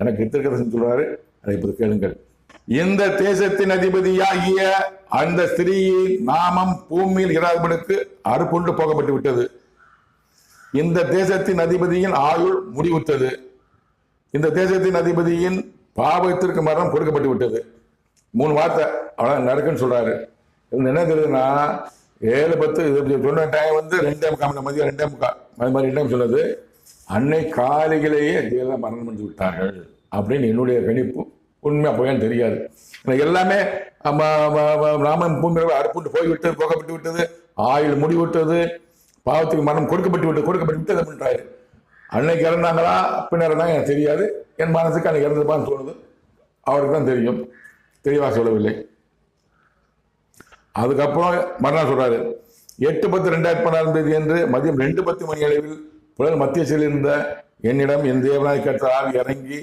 எனக்கு திருக்கதர்சன் சொல்றாரு, அதை இப்போது கேளுங்கள். இந்த தேசத்தின் அதிபதியாகிய அந்த ஸ்திரீயின் நாமம் பூமியில் இராதபடிக்கு அறுப்புண்டு போகப்பட்டு விட்டது. இந்த தேசத்தின் அதிபதியின் ஆயுள் முடிவுற்றது. இந்த தேசத்தின் அதிபதியின் பாவத்திற்கு மரணம் கொடுக்கப்பட்டு விட்டது. 3 வார்த்தை அவ்வளவு நடக்குன்னு சொல்றாரு. என்ன தெரியுதுன்னா 7:10 சொன்ன டைம் 2:45 மதியம் 2:45 அது மாதிரி 2 சொன்னது. அன்னை காலையிலேயே இதெல்லாம் மரணம் பண்ணி விட்டார்கள் அப்படின்னு என்னுடைய கணிப்பு. உண்மையா போயான்னு தெரியாது. எல்லாமே ராமன் பூமியில் அறுப்புண்டு போய்விட்டது, போகப்பட்டு விட்டது, ஆயுள் முடிவிட்டது, பாவத்துக்கு மரணம் கொடுக்கப்பட்டு விட்டது அப்படின்றாரு. அன்னைக்கு இறந்தாங்களா பின்னர் இருந்தாங்க எனக்கு தெரியாது. என் மனசுக்கு அன்னைக்கு இறந்துப்பான்னு தோணுது. அவருக்கு தான் தெரியும், தெளிவாக சொல்லவில்லை. அதுக்கப்புறம் மறுநாள் சொல்றாரு, 8/10/2016 என்று மதியம் 2:10 மணி அளவில் புலல் மத்திய செல்லிருந்த என்னிடம் என் தேவனாய் கர்த்தர் ஆவி இறங்கி